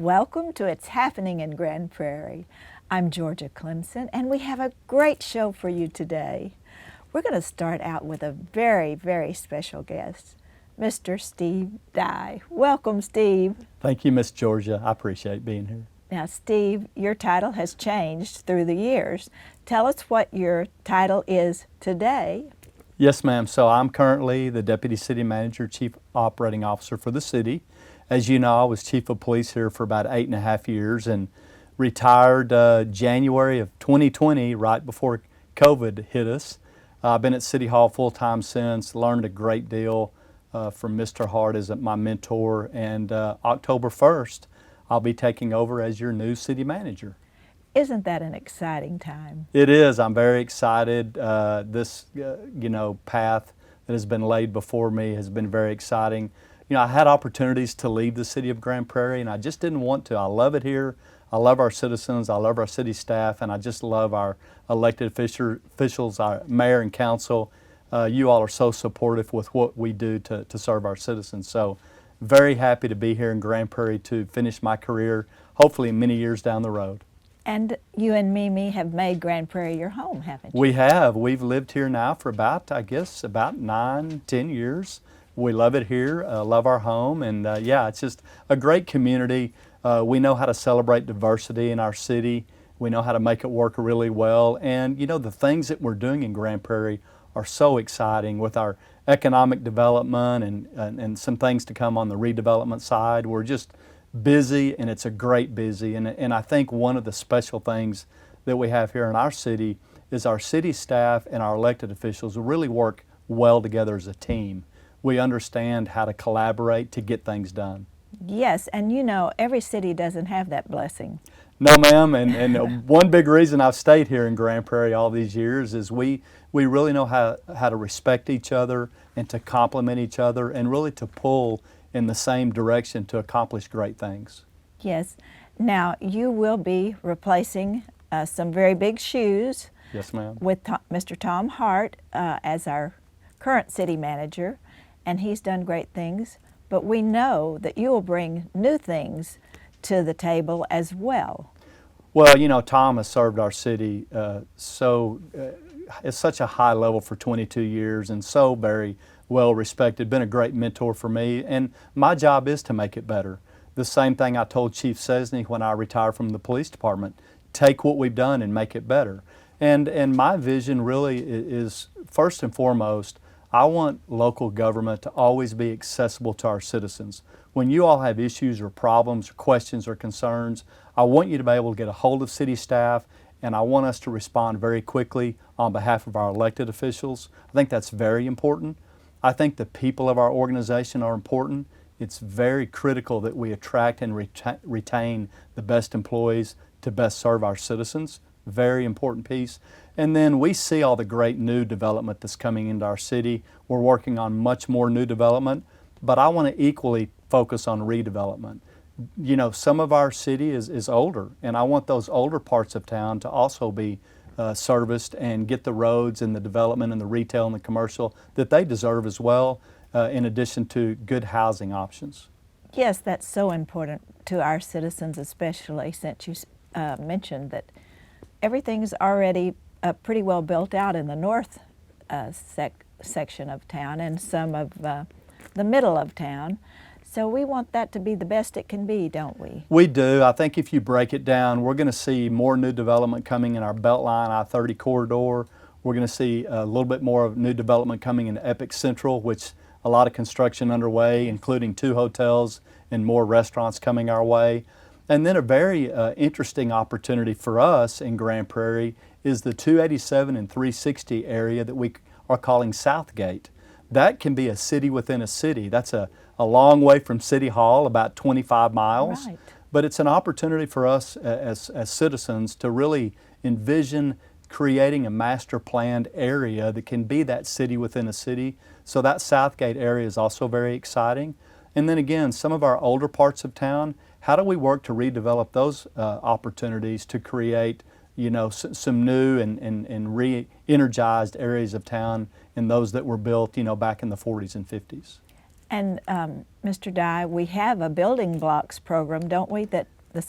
Welcome to It's Happening in Grand Prairie. I'm Georgia Clemson, and we have a great show for you today. We're going to start out with a very, very special guest, Mr. Steve Dye. Welcome, Steve. Thank you, Miss Georgia. I appreciate being here. Now, Steve, your title has changed through the years. Tell us what your title is today. Yes, ma'am. So I'm currently the Deputy City Manager, Chief Operating Officer for the city. As you know, I was Chief of Police here for about 8.5 years and retired January of 2020, right before COVID hit us. I've been at City Hall full-time since, learned a great deal from Mr. Hodges, my mentor, and October 1st, I'll be taking over as your new city manager. Isn't that an exciting time? It is. I'm very excited. This path that has been laid before me has been very exciting. You know, I had opportunities to leave the city of Grand Prairie, and I just didn't want to. I love it here. I love our citizens. I love our city staff, and I just love our elected officials, our mayor and council. You all are so supportive with what we do to serve our citizens. So very happy to be here in Grand Prairie to finish my career, hopefully many years down the road. And you and Mimi have made Grand Prairie your home, haven't you? We have. We've lived here now for about 9-10 years. We love it here, love our home, and yeah, it's just a great community. We know how to celebrate diversity in our city. We know how to make it work really well, and you know, the things that we're doing in Grand Prairie are so exciting with our economic development and some things to come on the redevelopment side. We're just busy, and it's a great busy, and I think one of the special things that we have here in our city is our city staff and our elected officials really work well together as a team. We understand how to collaborate to get things done. Yes, and you know, every city doesn't have that blessing. No, ma'am, and one big reason I've stayed here in Grand Prairie all these years is we really know how to respect each other and to complement each other and really to pull in the same direction to accomplish great things. Yes. Now, you will be replacing some very big shoes. Yes, ma'am. With Mr. Tom Hart as our current city manager, and he's done great things, but we know that you will bring new things to the table as well. Well, you know, Tom has served our city at such a high level for 22 years and so very well respected, been a great mentor for me, and my job is to make it better. The same thing I told Chief Cesny when I retired from the police department, take what we've done and make it better. And my vision really is, first and foremost, I want local government to always be accessible to our citizens. When you all have issues or problems or questions or concerns, I want you to be able to get a hold of city staff, and I want us to respond very quickly on behalf of our elected officials. I think that's very important. I think the people of our organization are important. It's very critical that we attract and retain the best employees to best serve our citizens. Very important piece. And then we see all the great new development that's coming into our city. We're working on much more new development, but I want to equally focus on redevelopment. You know, some of our city is older, and I want those older parts of town to also be serviced and get the roads and the development and the retail and the commercial that they deserve as well, in addition to good housing options. Yes, that's so important to our citizens, especially since you mentioned that everything's already pretty well built out in the north section of town and some of the middle of town. So we want that to be the best it can be, don't we? We do. I think if you break it down, we're going to see more new development coming in our Beltline I-30 corridor. We're going to see a little bit more of new development coming in Epic Central, which a lot of construction underway, including 2 hotels and more restaurants coming our way. And then a very interesting opportunity for us in Grand Prairie is the 287 and 360 area that we are calling Southgate. That can be a city within a city. That's a long way from City Hall, about 25 miles. Right. But it's an opportunity for us as citizens to really envision creating a master planned area that can be that city within a city. So that Southgate area is also very exciting. And then again, some of our older parts of town, how do we work to redevelop those opportunities to create, you know, some new and re-energized areas of town in those that were built, you know, back in the 40s and 50s? And Mr. Dye, we have a building blocks program, don't we, that the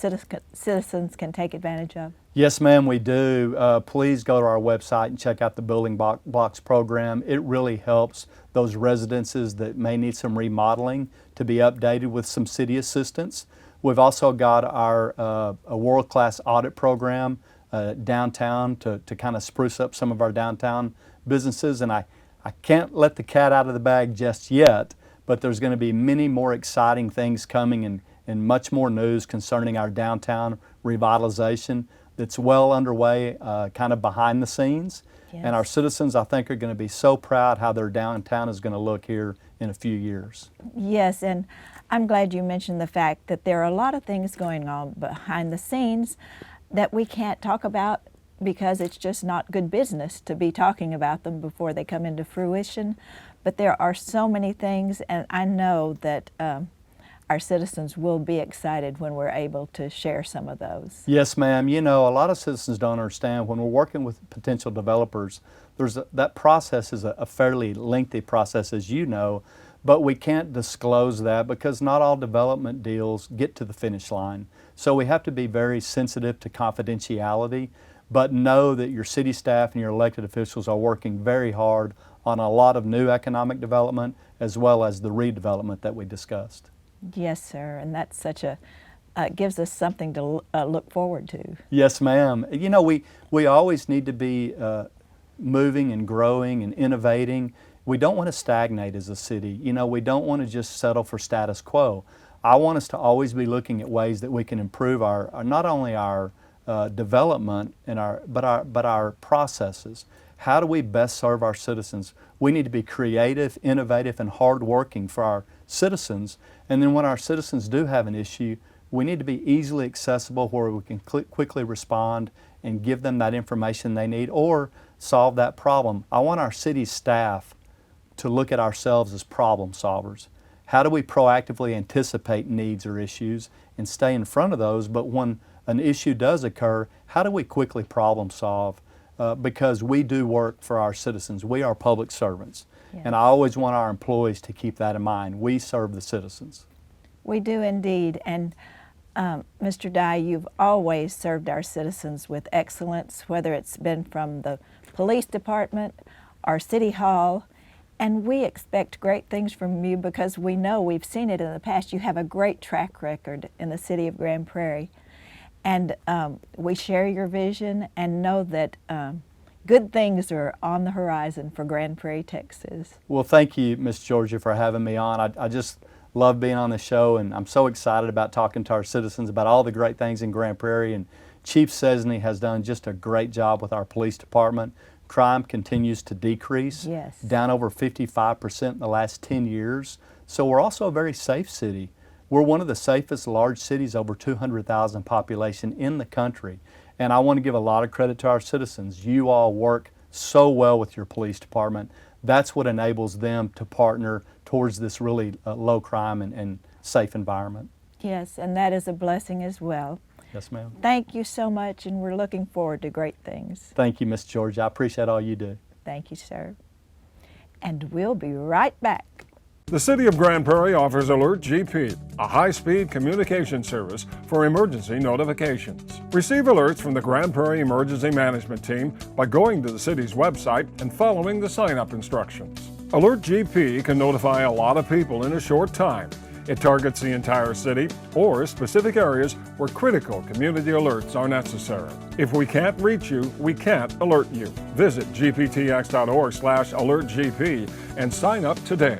citizens can take advantage of? Yes, ma'am, we do. Please go to our website and check out the Building Blocks program. It really helps those residences that may need some remodeling to be updated with some city assistance. We've also got our a world-class audit program downtown to kind of spruce up some of our downtown businesses. And I can't let the cat out of the bag just yet, but there's going to be many more exciting things coming and much more news concerning our downtown revitalization that's well underway, kind of behind the scenes. Yes. And our citizens, I think, are going to be so proud how their downtown is going to look here in a few years. Yes, and I'm glad you mentioned the fact that there are a lot of things going on behind the scenes that we can't talk about because it's just not good business to be talking about them before they come into fruition. But there are so many things, and I know that our citizens will be excited when we're able to share some of those. Yes, ma'am. You know, a lot of citizens don't understand when we're working with potential developers, that process is a fairly lengthy process, as you know, but we can't disclose that because not all development deals get to the finish line. So we have to be very sensitive to confidentiality, but know that your city staff and your elected officials are working very hard on a lot of new economic development as well as the redevelopment that we discussed. Yes, sir, and that's such a, gives us something to look forward to. Yes, ma'am. You know, we always need to be moving and growing and innovating. We don't want to stagnate as a city. You know, we don't want to just settle for status quo. I want us to always be looking at ways that we can improve our not only our development and but our processes. How do we best serve our citizens? We need to be creative, innovative, and hardworking for our citizens. And then when our citizens do have an issue, we need to be easily accessible where we can quickly respond and give them that information they need or solve that problem. I want our city staff to look at ourselves as problem solvers. How do we proactively anticipate needs or issues and stay in front of those? But when an issue does occur, how do we quickly problem solve? Because we do work for our citizens. We are public servants. Yes. And I always want our employees to keep that in mind. We serve the citizens. We do indeed. And Mr. Dye, you've always served our citizens with excellence, whether it's been from the police department or City Hall. And we expect great things from you because we know we've seen it in the past. You have a great track record in the city of Grand Prairie. And we share your vision and know that good things are on the horizon for Grand Prairie, Texas. Well, thank you, Ms. Georgia, for having me on. I just love being on the show, and I'm so excited about talking to our citizens about all the great things in Grand Prairie. And Chief Cesney has done just a great job with our police department. Crime continues to decrease, yes, down over 55% in the last 10 years. So we're also a very safe city. We're one of the safest large cities, over 200,000 population in the country. And I want to give a lot of credit to our citizens. You all work so well with your police department. That's what enables them to partner towards this really low crime and safe environment. Yes, and that is a blessing as well. Yes, ma'am. Thank you so much, and we're looking forward to great things. Thank you, Miss Georgia. I appreciate all you do. Thank you, sir. And we'll be right back. The City of Grand Prairie offers Alert GP, a high-speed communication service for emergency notifications. Receive alerts from the Grand Prairie Emergency Management Team by going to the city's website and following the sign-up instructions. Alert GP can notify a lot of people in a short time. It targets the entire city or specific areas where critical community alerts are necessary. If we can't reach you, we can't alert you. Visit gptx.org/alertgp and sign up today.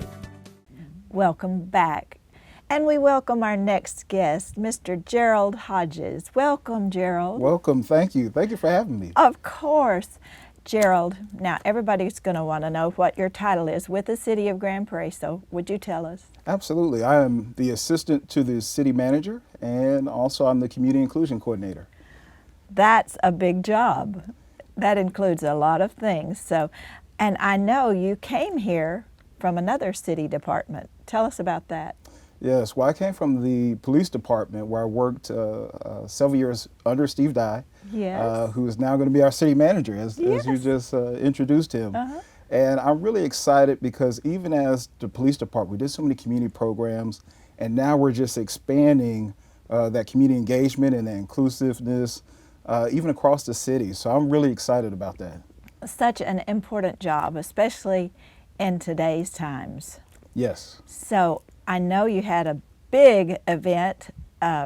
Welcome back. And we welcome our next guest, Mr. Gerald Hodges. Welcome, Gerald. Welcome. Thank you. Thank you for having me. Of course. Gerald, now everybody's going to want to know what your title is with the City of Grand Prairie, so would you tell us? Absolutely. I am the assistant to the city manager, and also I'm the community inclusion coordinator. That's a big job. That includes a lot of things. So, and I know you came here from another city department. Tell us about that. Yes, well, I came from the police department where I worked several years under Steve Dye, yes, who is now going to be our city manager, as you just introduced him. Uh-huh. And I'm really excited because even as the police department, we did so many community programs, and now we're just expanding that community engagement and the inclusiveness, even across the city. So I'm really excited about that. Such an important job, especially in today's times. Yes. So I know you had a big event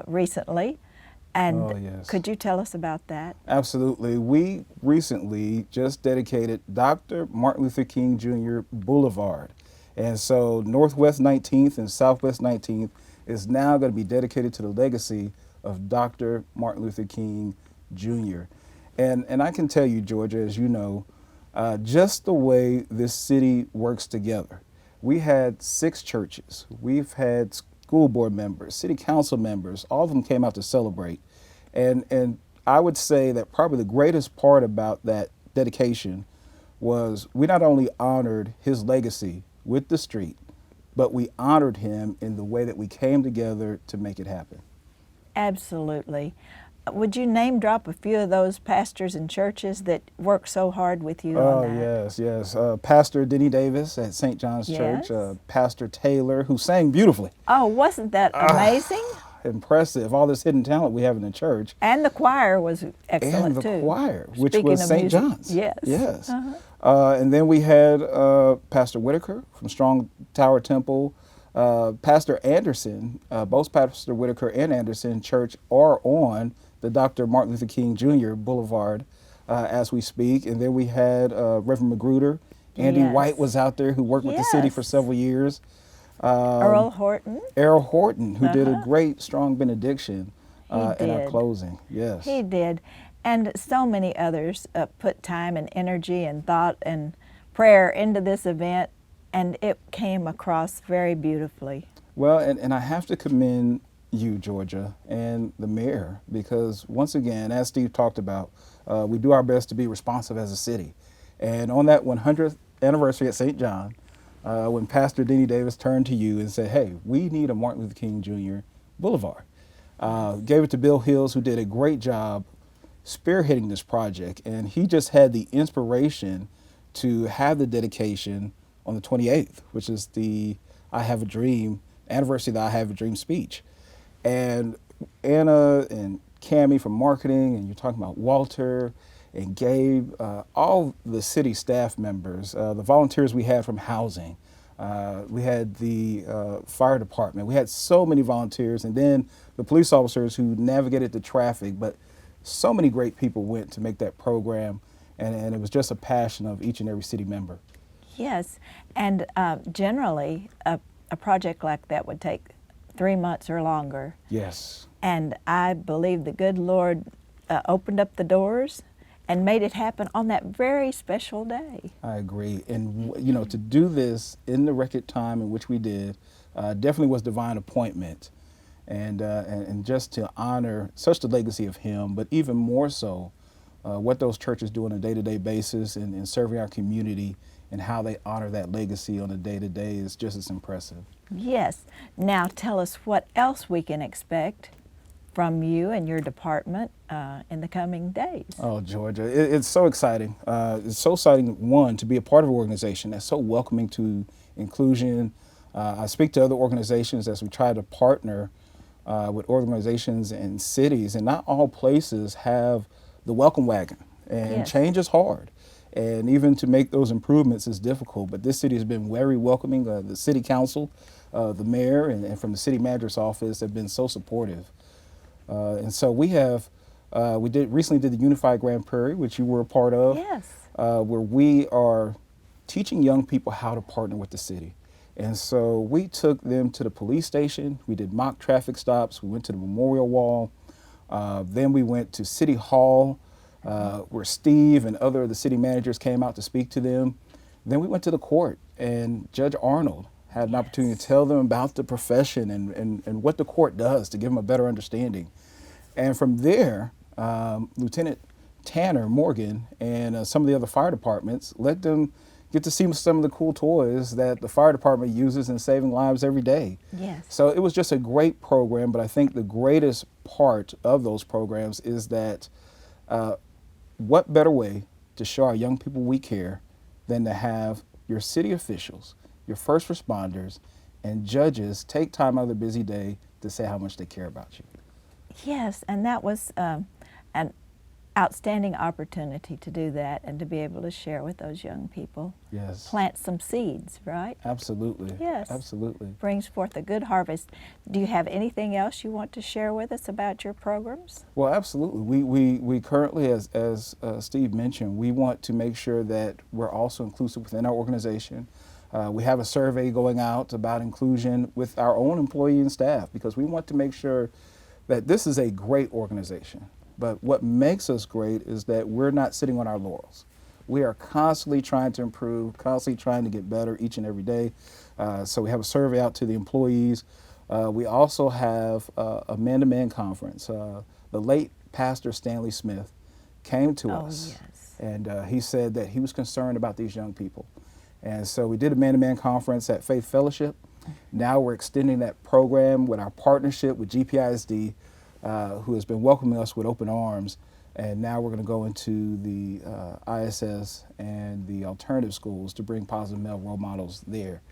recently, and Oh, yes. could you tell us about that? Absolutely. We recently just dedicated Dr. Martin Luther King Jr. Boulevard. And so Northwest 19th and Southwest 19th is now going to be dedicated to the legacy of Dr. Martin Luther King Jr. And I can tell you, Georgia, as you know, just the way this city works together. We had 6 churches. We've had school board members, city council members, all of them came out to celebrate. And I would say that probably the greatest part about that dedication was we not only honored his legacy with the street, but we honored him in the way that we came together to make it happen. Absolutely. Would you name drop a few of those pastors and churches that work so hard with you on that? Yes. Pastor Denny Davis at St. John's Yes. Church, Pastor Taylor, who sang beautifully. Oh, wasn't that amazing? Impressive, all this hidden talent we have in the church. And the choir was excellent And the too. choir, which Speaking was of St. music, John's. yes. Yes. Uh-huh. And then we had Pastor Whitaker from Strong Tower Temple, Pastor Anderson, both Pastor Whitaker and Anderson Church are on the Dr. Martin Luther King Jr. Boulevard as we speak. And then we had Reverend Magruder. Andy Yes. White was out there, who worked with the city for Yes. several years. Earl Horton. Errol Horton, who did a Uh-huh. great, strong benediction He in our did. closing. Yes. He did. And so many others put time and energy and thought and prayer into this event, and it came across very beautifully. Well, and I have to commend you, Georgia, and the mayor, because once again, as Steve talked about, we do our best to be responsive as a city. And on that 100th anniversary at St. John, when Pastor Denny Davis turned to you and said, hey, we need a Martin Luther King Jr. Boulevard. Gave it to Bill Hills, who did a great job spearheading this project. And he just had the inspiration to have the dedication on the 28th, which is the I Have a Dream, anniversary of the I Have a Dream speech. And Anna and Cammie from marketing, and you're talking about Walter and Gabe, all the city staff members, the volunteers we had from housing, we had the fire department, we had so many volunteers, and then the police officers who navigated the traffic, but so many great people went to make that program, and it was just a passion of each and every city member. Yes, and generally a project like that would take 3 months or longer. Yes. And I believe the good Lord opened up the doors and made it happen on that very special day. I agree. And, you know, to do this in the record time in which we did definitely was divine appointment. And just to honor such the legacy of him, but even more so, what those churches do on a day-to-day basis and serving our community and how they honor that legacy on a day-to-day is just as impressive. Yes. Now tell us what else we can expect from you and your department in the coming days. Oh, Georgia, it's so exciting. It's so exciting, one, to be a part of an organization that's so welcoming to inclusion. I speak to other organizations as we try to partner with organizations and cities, and not all places have the welcome wagon, and Yes. change is hard. And even to make those improvements is difficult, but this city has been very welcoming. The city council, the mayor, and from the city manager's office have been so supportive. And so we have, recently did the Unified Grand Prairie, which you were a part of, Yes. where we are teaching young people how to partner with the city. And so we took them to the police station, we did mock traffic stops, we went to the memorial wall, then we went to City Hall, where Steve and other of the city managers came out to speak to them. Then we went to the court, and Judge Arnold had an opportunity to tell them about the profession and what the court does to give them a better understanding. And from there, Lieutenant Tanner Morgan and some of the other fire departments let them get to see some of the cool toys that the fire department uses in saving lives every day. Yes. So it was just a great program, but I think the greatest part of those programs is that what better way to show our young people we care than to have your city officials, your first responders, and judges take time out of their busy day to say how much they care about you. Yes, and that was an outstanding opportunity to do that and to be able to share with those young people. Yes. Plant some seeds, right? Absolutely. Yes. Absolutely. Brings forth a good harvest. Do you have anything else you want to share with us about your programs? Well, absolutely. We currently, as Steve mentioned, we want to make sure that we're also inclusive within our organization. We have a survey going out about inclusion with our own employee and staff because we want to make sure that this is a great organization. But what makes us great is that we're not sitting on our laurels. We are constantly trying to improve, constantly trying to get better each and every day. So we have a survey out to the employees. We also have a man-to-man conference. The late Pastor Stanley Smith came to us, yes. and he said that he was concerned about these young people. And so we did a man-to-man conference at Faith Fellowship. Now we're extending that program with our partnership with GPISD, who has been welcoming us with open arms. And now we're going to go into the ISS and the alternative schools to bring positive male role models there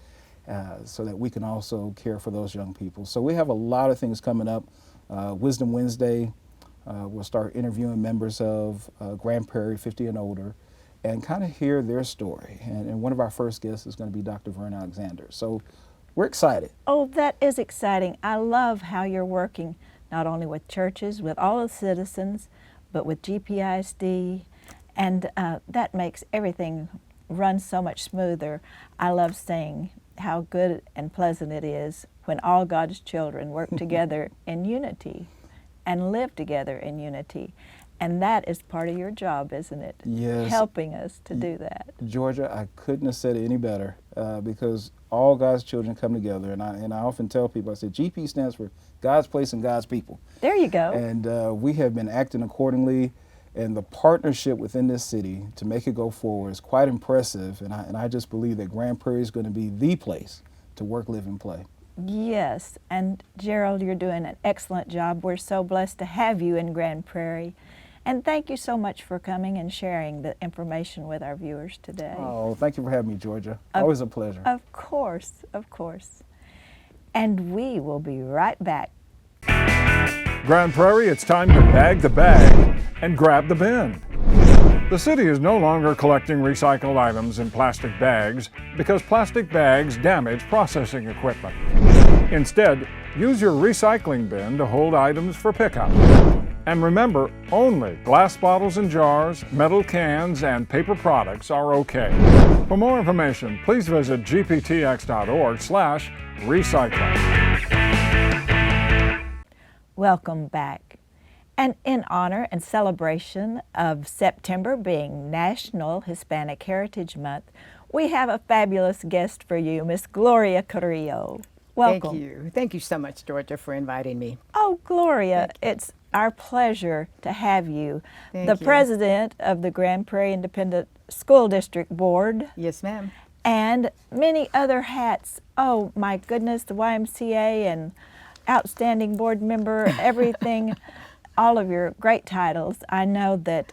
so that we can also care for those young people. So we have a lot of things coming up. Wisdom Wednesday, we'll start interviewing members of Grand Prairie 50 and older and kind of hear their story. And one of our first guests is going to be Dr. Vern Alexander. So we're excited. Oh, that is exciting. I love how you're working not only with churches, with all the citizens, but with GPISD, and that makes everything run so much smoother. I love saying how good and pleasant it is when all God's children work together in unity and live together in unity. And that is part of your job, isn't it? Yes. Helping us to do that. Georgia, I couldn't have said it any better because all God's children come together. And I often tell people, I say, GP stands for God's place and God's people. There you go. And we have been acting accordingly. And the partnership within this city to make it go forward is quite impressive. And I just believe that Grand Prairie is going to be the place to work, live, and play. Yes, and Gerald, you're doing an excellent job. We're so blessed to have you in Grand Prairie. And thank you so much for coming and sharing the information with our viewers today. Oh, thank you for having me, Georgia. Always a pleasure. Of course, of course. And we will be right back. Grand Prairie, it's time to bag the bag and grab the bin. The city is no longer collecting recycled items in plastic bags because plastic bags damage processing equipment. Instead, use your recycling bin to hold items for pickup. And remember, only glass bottles and jars, metal cans, and paper products are okay. For more information, please visit gptx.org/recycling. Welcome back. And in honor and celebration of September being National Hispanic Heritage Month, we have a fabulous guest for you, Miss Gloria Carrillo. Welcome. Thank you. Thank you so much, Georgia, for inviting me. Oh, Gloria, it's our pleasure to have you. Thank the you. president of the Grand Prairie Independent School District Board. Yes, ma'am. And many other hats. Oh, my goodness, the YMCA and outstanding board member, everything, all of your great titles. I know that,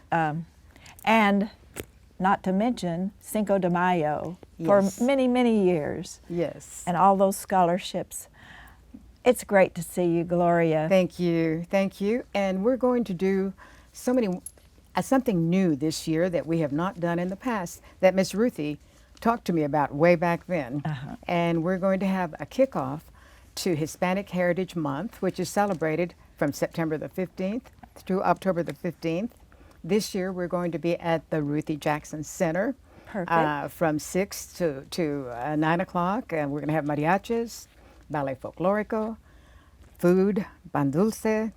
and not to mention Cinco de Mayo Yes. for many, many years. Yes. And all those scholarships. It's great to see you, Gloria. Thank you. Thank you. And we're going to do something new this year that we have not done in the past that Miss Ruthie talked to me about way back then. And we're going to have a kickoff to Hispanic Heritage Month, which is celebrated from September the 15th through October the 15th. This year we're going to be at the Ruthie Jackson Center. Perfect. From 6 to 9 o'clock, and we're going to have mariachis, ballet folklorico, food, pan dulce,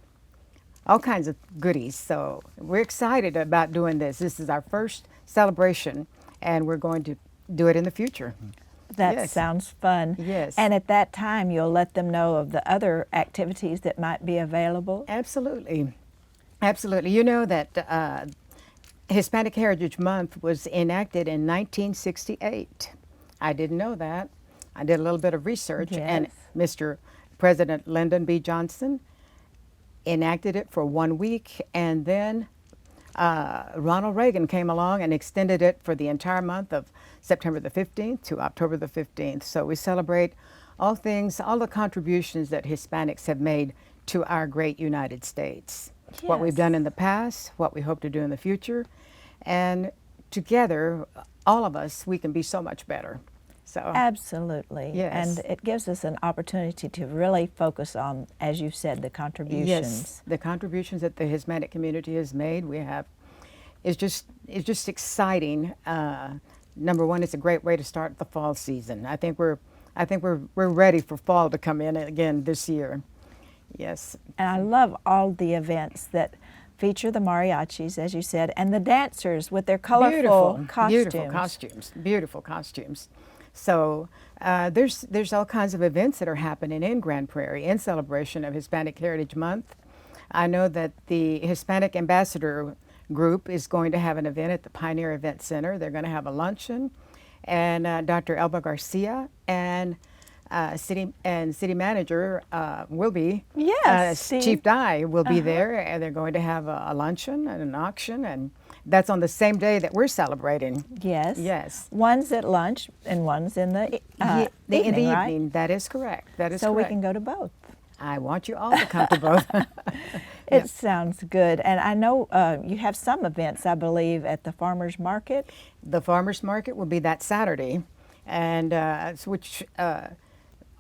all kinds of goodies. So we're excited about doing this. This is our first celebration, and we're going to do it in the future. That Yes. sounds fun. Yes. And at that time, you'll let them know of the other activities that might be available. Absolutely. Absolutely. You know that Hispanic Heritage Month was enacted in 1968. I didn't know that. I did a little bit of research, and Yes. Mr. President Lyndon B. Johnson enacted it for 1 week, and then Ronald Reagan came along and extended it for the entire month of September the 15th to October the 15th. So we celebrate all things, all the contributions that Hispanics have made to our great United States. What we've Yes. done in the past, what we hope to do in the future, and together, all of us, we can be so much better. So, Absolutely. Yes. And it gives us an opportunity to really focus on, as you said, the contributions. yes, the contributions that the Hispanic community has made, it's just exciting. Number one, it's a great way to start the fall season. I think we're ready for fall to come in again this year. Yes. And I love all the events that feature the mariachis, as you said, and the dancers with their colorful costumes. Beautiful costumes. So there's all kinds of events that are happening in Grand Prairie in celebration of Hispanic Heritage Month. I know that the Hispanic Ambassador Group is going to have an event at the Pioneer Event Center. They're going to have a luncheon, and Dr. Elba Garcia and city manager will be. Yes, Chief Dye will be there, and they're going to have a luncheon and an auction, and that's on the same day that we're celebrating. Yes. Yes. One's at lunch and one's in the evening, in the right? evening. That is correct. That is So correct. we can go to both. I want you all to come to both. It sounds good. And I know you have some events, I believe, at the farmers market. The farmers market will be that Saturday, and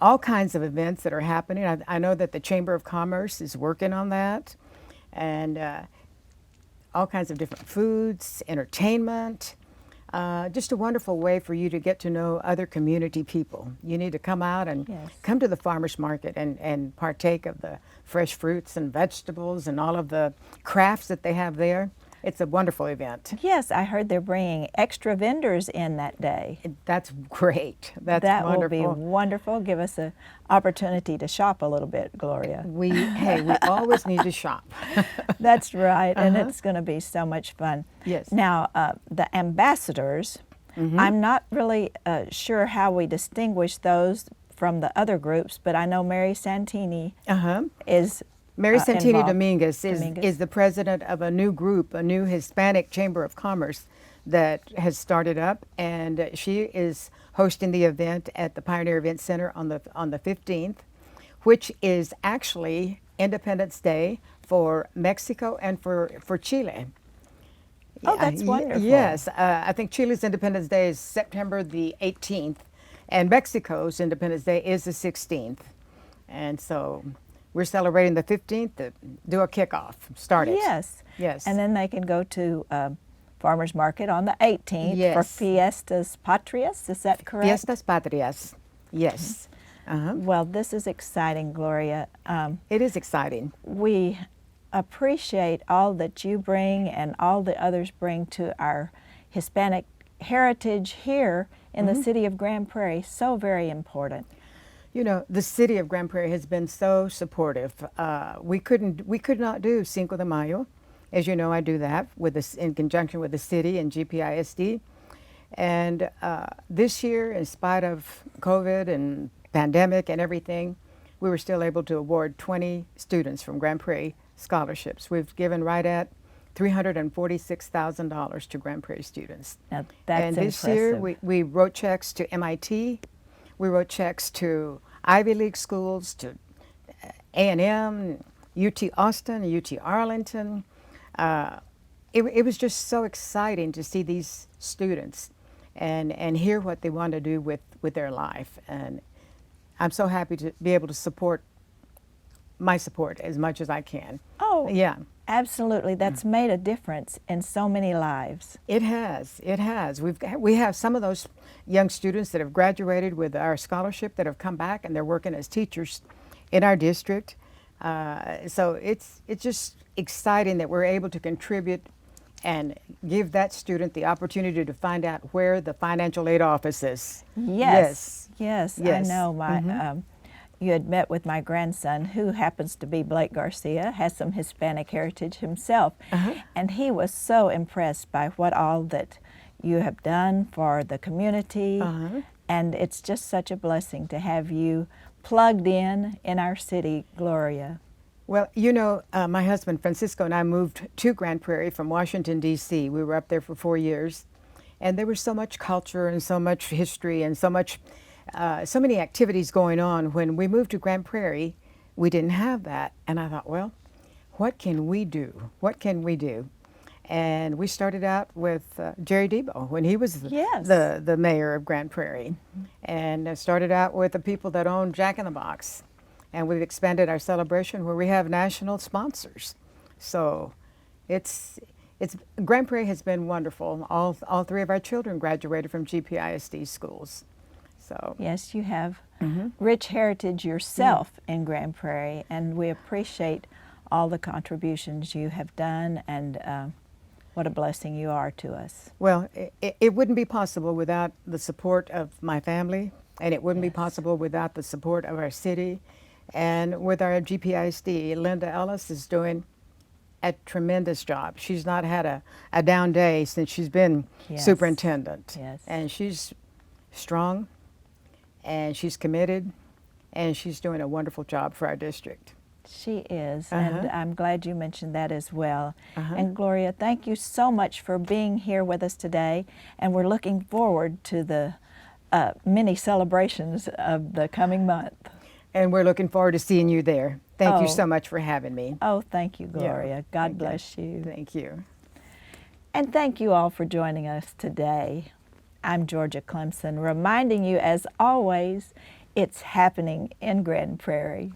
all kinds of events that are happening. I know that the Chamber of Commerce is working on that, and all kinds of different foods, entertainment. Just a wonderful way for you to get to know other community people. You need to come out and Yes. come to the farmers market and partake of the fresh fruits and vegetables and all of the crafts that they have there. It's a wonderful event. Yes, I heard they're bringing extra vendors in that day. That's great. That's That wonderful. will be wonderful. Give us an opportunity to shop a little bit, Gloria. We always need to shop. That's right, and it's going to be so much fun. Yes. Now, the ambassadors, I'm not really sure how we distinguish those from the other groups, but I know Mary Santini is Mary Santini involved. Dominguez Dominguez. is the president of a new group, a new Hispanic Chamber of Commerce that has started up, and she is hosting the event at the Pioneer Event Center on the 15th, which is actually Independence Day for Mexico and for Chile. Oh, that's wonderful. Yes, I think Chile's Independence Day is September the 18th, and Mexico's Independence Day is the 16th, and so we're celebrating the 15th to do a kickoff, start it. Yes. Yes. And then they can go to farmers market on the 18th for Yes. Fiestas Patrias. Is that correct? Fiestas Patrias. Yes. Well, this is exciting, Gloria. It is exciting. We appreciate all that you bring and all the others bring to our Hispanic heritage here in the city of Grand Prairie. So very important. You know, the city of Grand Prairie has been so supportive. We could not do Cinco de Mayo. As you know, I do that in conjunction with the city and GPISD. And this year, in spite of COVID and pandemic and everything, we were still able to award 20 students from Grand Prairie scholarships. We've given right at $346,000 to Grand Prairie students. Now, that's and this impressive. year, we wrote checks to MIT. We wrote checks to Ivy League schools, to A&M, UT Austin, UT Arlington. It was just so exciting to see these students and hear what they want to do with their life. And I'm so happy to be able to support as much as I can. Oh, Yeah. absolutely. That's made a difference in so many lives. It has. It has. We have some of those young students that have graduated with our scholarship that have come back and they're working as teachers in our district. So it's just exciting that we're able to contribute and give that student the opportunity to find out where the financial aid office is. Yes. Yes. Yes. I know. You had met with my grandson, who happens to be Blake Garcia, has some Hispanic heritage himself, and he was so impressed by what all that you have done for the community, and it's just such a blessing to have you plugged in our city, Gloria. Well, you know, my husband Francisco and I moved to Grand Prairie from Washington, D.C. We were up there for 4 years, and there was so much culture and so much history and so many activities going on. When we moved to Grand Prairie, we didn't have that. And I thought, well, what can we do? What can we do? And we started out with Jerry Debo when he was Yes. the mayor of Grand Prairie, and started out with the people that own Jack in the Box, and we've expanded our celebration where we have national sponsors. So, it's Grand Prairie has been wonderful. All three of our children graduated from GPISD schools. So Yes, you have rich heritage yourself in Grand Prairie, and we appreciate all the contributions you have done, and what a blessing you are to us. well, it wouldn't be possible without the support of my family, and it wouldn't be Yes. possible without the support of our city. And with our GPISD, Linda Ellis is doing a tremendous job. She's not had a down day since she's been Yes. superintendent. Yes. And she's strong, and she's committed, and she's doing a wonderful job for our district. She is, and Uh-huh. I'm glad you mentioned that as well. Uh-huh. And Gloria, thank you so much for being here with us today, and we're looking forward to the many celebrations of the coming month. And we're looking forward to seeing you there. Thank you Oh. so much for having me. Oh, thank you, Yeah, Gloria. God thank you. bless you. Thank you. And thank you all for joining us today. I'm Georgia Clemson, reminding you, as always, it's happening in Grand Prairie.